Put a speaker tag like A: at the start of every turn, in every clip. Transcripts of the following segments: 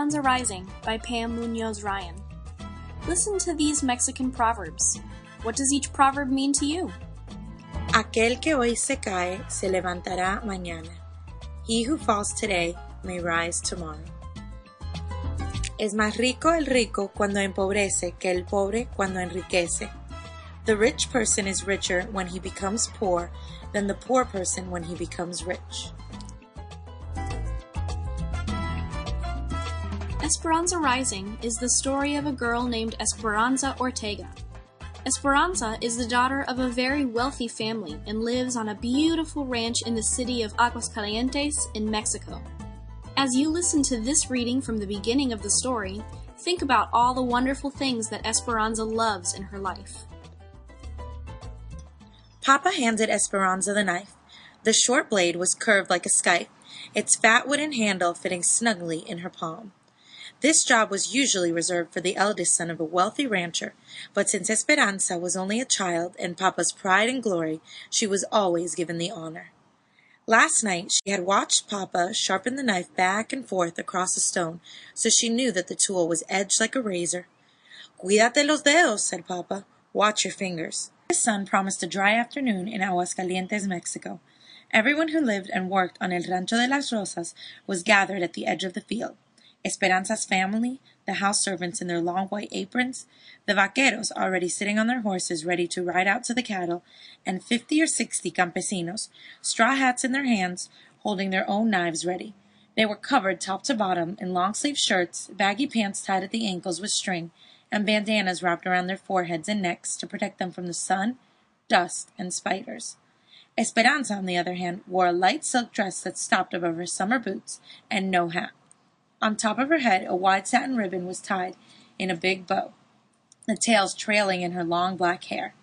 A: Esperanza Rising by Pam Munoz Ryan. Listen to these Mexican proverbs. What does each proverb mean to you?
B: Aquel que hoy se cae se levantará mañana. He who falls today may rise tomorrow. Es más rico el rico cuando empobrece que el pobre cuando enriquece. The rich person is richer when he becomes poor than the poor person when he becomes rich.
A: Esperanza Rising is the story of a girl named Esperanza Ortega. Esperanza is the daughter of a very wealthy family and lives on a beautiful ranch in the city of Aguascalientes in Mexico. As you listen to this reading from the beginning of the story, think about all the wonderful things that Esperanza loves in her life.
B: Papa handed Esperanza the knife. The short blade was curved like a scythe, its fat wooden handle fitting snugly in her palm. This job was usually reserved for the eldest son of a wealthy rancher, but since Esperanza was only a child and Papa's pride and glory, she was always given the honor. Last night she had watched Papa sharpen the knife back and forth across a stone, so she knew that the tool was edged like a razor. "Cuídate los dedos," said Papa. "Watch your fingers." The sun promised a dry afternoon in Aguascalientes, Mexico. Everyone who lived and worked on El Rancho de las Rosas was gathered at the edge of the field. Esperanza's family, the house servants in their long white aprons, the vaqueros already sitting on their horses ready to ride out to the cattle, and 50 or 60 campesinos, straw hats in their hands, holding their own knives ready. They were covered top to bottom in long-sleeved shirts, baggy pants tied at the ankles with string, and bandanas wrapped around their foreheads and necks to protect them from the sun, dust, and spiders. Esperanza, on the other hand, wore a light silk dress that stopped above her summer boots, and no hat. On top of her head, a wide satin ribbon was tied in a big bow, the tails trailing in her long black hair.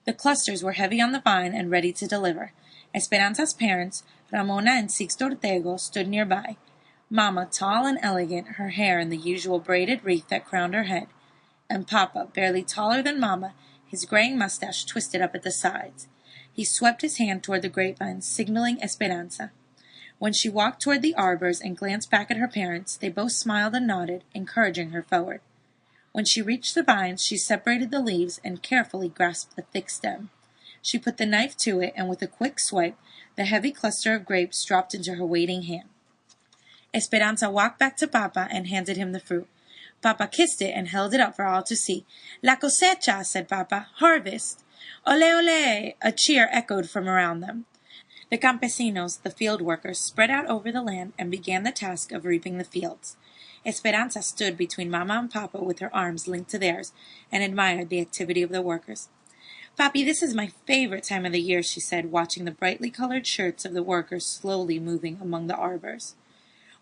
B: The clusters were heavy on the vine and ready to deliver. Esperanza's parents, Ramona and Sixto Ortega, stood nearby. Mama, tall and elegant, her hair in the usual braided wreath that crowned her head, and Papa, barely taller than Mama, his graying mustache twisted up at the sides. He swept his hand toward the grapevines, signaling Esperanza. When she walked toward the arbors and glanced back at her parents, they both smiled and nodded, encouraging her forward. When she reached the vines, she separated the leaves and carefully grasped the thick stem. She put the knife to it, and with a quick swipe, the heavy cluster of grapes dropped into her waiting hand. Esperanza walked back to Papa and handed him the fruit. Papa kissed it and held it up for all to see. "La cosecha," said Papa. "Harvest." "Ole, ole!" A cheer echoed from around them. The campesinos, the field workers, spread out over the land and began the task of reaping the fields. Esperanza stood between Mama and Papa with her arms linked to theirs and admired the activity of the workers. "Papi, this is my favorite time of the year," she said, watching the brightly colored shirts of the workers slowly moving among the arbors.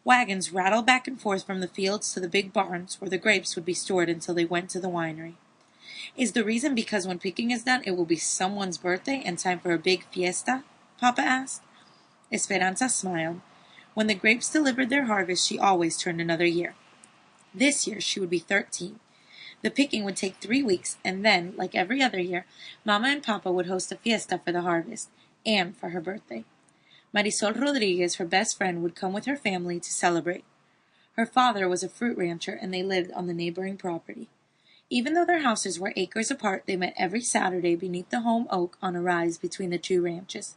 B: Wagons rattled back and forth from the fields to the big barns where the grapes would be stored until they went to the winery. "Is the reason because when picking is done it will be someone's birthday and time for a big fiesta?" Papa asked. Esperanza smiled. When the grapes delivered their harvest, she always turned another year. This year she would be 13. The picking would take 3 weeks, and then, like every other year, Mama and Papa would host a fiesta for the harvest, and for her birthday. Marisol Rodriguez, her best friend, would come with her family to celebrate. Her father was a fruit rancher, and they lived on the neighboring property. Even though their houses were acres apart, they met every Saturday beneath the home oak on a rise between the two ranches.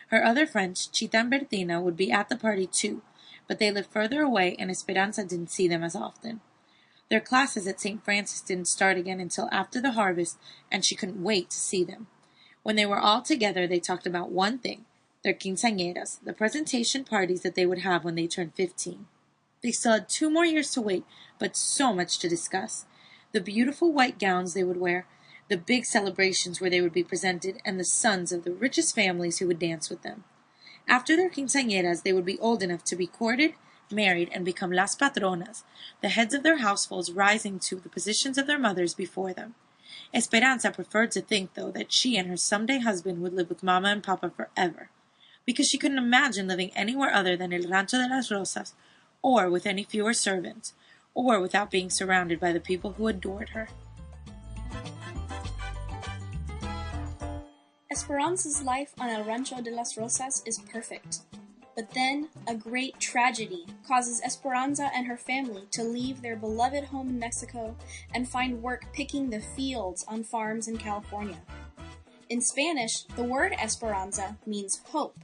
B: Her other friends, Chita and Bertina, would be at the party too, but they lived further away and Esperanza didn't see them as often. Their classes at St. Francis didn't start again until after the harvest, and she couldn't wait to see them. When they were all together, they talked about one thing, their quinceañeras, the presentation parties that they would have when they turned 15. They still had 2 more years to wait, but so much to discuss. The beautiful white gowns they would wear, the big celebrations where they would be presented, and the sons of the richest families who would dance with them. After their quinceañeras, they would be old enough to be courted, married, and become las patronas, the heads of their households rising to the positions of their mothers before them. Esperanza preferred to think, though, that she and her someday husband would live with Mama and Papa forever, because she couldn't imagine living anywhere other than El Rancho de las Rosas, or with any fewer servants, or without being surrounded by the people who adored her.
A: Esperanza's life on El Rancho de las Rosas is perfect. But then, a great tragedy causes Esperanza and her family to leave their beloved home in Mexico and find work picking the fields on farms in California. In Spanish, the word Esperanza means hope.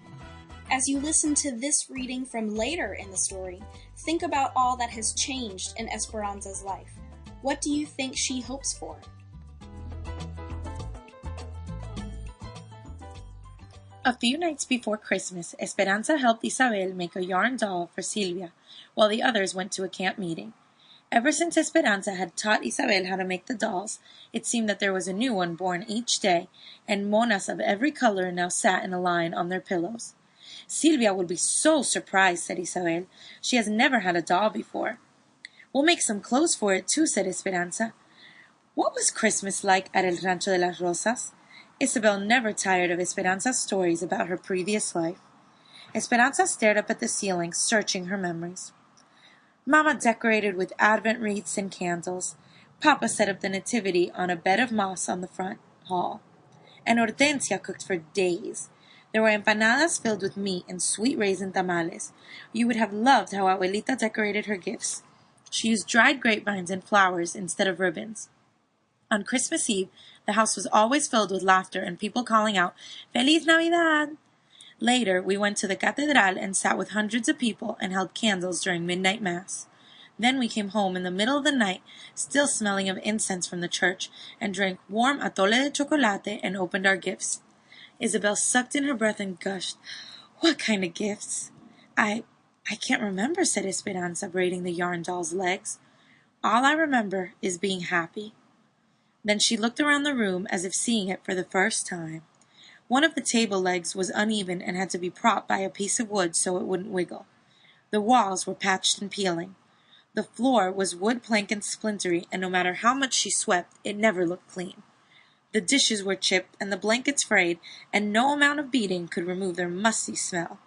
A: As you listen to this reading from later in the story, think about all that has changed in Esperanza's life. What do you think she hopes for?
B: A few nights before Christmas, Esperanza helped Isabel make a yarn doll for Silvia, while the others went to a camp meeting. Ever since Esperanza had taught Isabel how to make the dolls, it seemed that there was a new one born each day, and monas of every color now sat in a line on their pillows. Silvia would be so surprised, said Isabel. She has never had a doll before. We'll make some clothes for it too, said Esperanza. What was Christmas like at El Rancho de las Rosas? Isabel never tired of Esperanza's stories about her previous life. Esperanza stared up at the ceiling, searching her memories. Mama decorated with Advent wreaths and candles. Papa set up the nativity on a bed of moss on the front hall. And Hortensia cooked for days. There were empanadas filled with meat and sweet raisin tamales. You would have loved how Abuelita decorated her gifts. She used dried grapevines and flowers instead of ribbons. On Christmas Eve, the house was always filled with laughter and people calling out, Feliz Navidad! Later, we went to the Catedral and sat with hundreds of people and held candles during midnight mass. Then we came home in the middle of the night, still smelling of incense from the church, and drank warm atole de chocolate and opened our gifts. Isabel sucked in her breath and gushed, What kind of gifts? I can't remember, said Esperanza, braiding the yarn doll's legs. All I remember is being happy. Then she looked around the room as if seeing it for the first time. One of the table legs was uneven and had to be propped by a piece of wood so it wouldn't wiggle. The walls were patched and peeling. The floor was wood plank and splintery, and no matter how much she swept, it never looked clean. The dishes were chipped and the blankets frayed, and no amount of beating could remove their musty smell.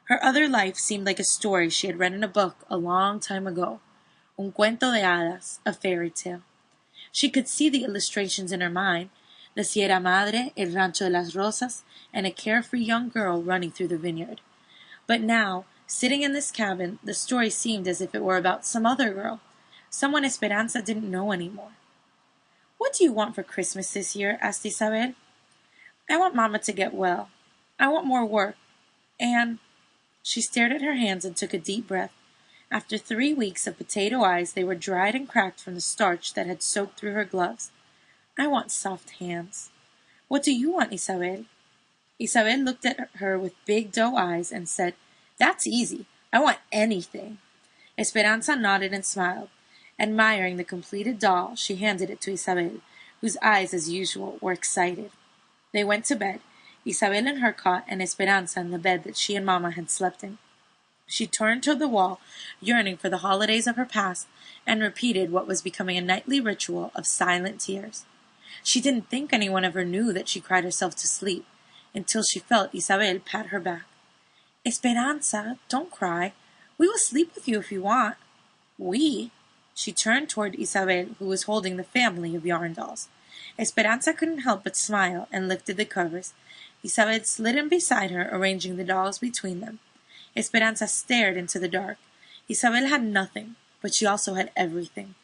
B: Her other life seemed like a story she had read in a book a long time ago. Un cuento de hadas, a fairy tale. She could see the illustrations in her mind, the Sierra Madre, El Rancho de las Rosas, and a carefree young girl running through the vineyard. But now, sitting in this cabin, the story seemed as if it were about some other girl, someone Esperanza didn't know anymore. What do you want for Christmas this year? Asked Isabel. I want Mama to get well. I want more work. And she stared at her hands and took a deep breath. After 3 weeks of potato eyes, they were dried and cracked from the starch that had soaked through her gloves. I want soft hands. What do you want, Isabel? Isabel looked at her with big doe eyes and said, That's easy. I want anything. Esperanza nodded and smiled. Admiring the completed doll, she handed it to Isabel, whose eyes, as usual, were excited. They went to bed, Isabel in her cot and Esperanza in the bed that she and Mama had slept in. She turned toward the wall, yearning for the holidays of her past, and repeated what was becoming a nightly ritual of silent tears. She didn't think anyone ever knew that she cried herself to sleep, until she felt Isabel pat her back. Esperanza, don't cry. We will sleep with you if you want. We? She turned toward Isabel, who was holding the family of yarn dolls. Esperanza couldn't help but smile and lifted the covers. Isabel slid in beside her, arranging the dolls between them. Esperanza stared into the dark. Isabel had nothing, but she also had everything.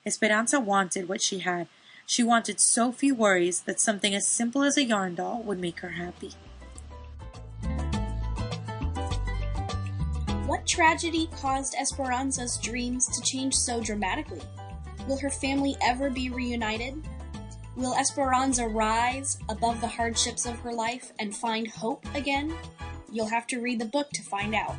B: Esperanza wanted what she had. She wanted so few worries that something as simple as a yarn doll would make her happy.
A: What tragedy caused Esperanza's dreams to change so dramatically? Will her family ever be reunited? Will Esperanza rise above the hardships of her life and find hope again? You'll have to read the book to find out.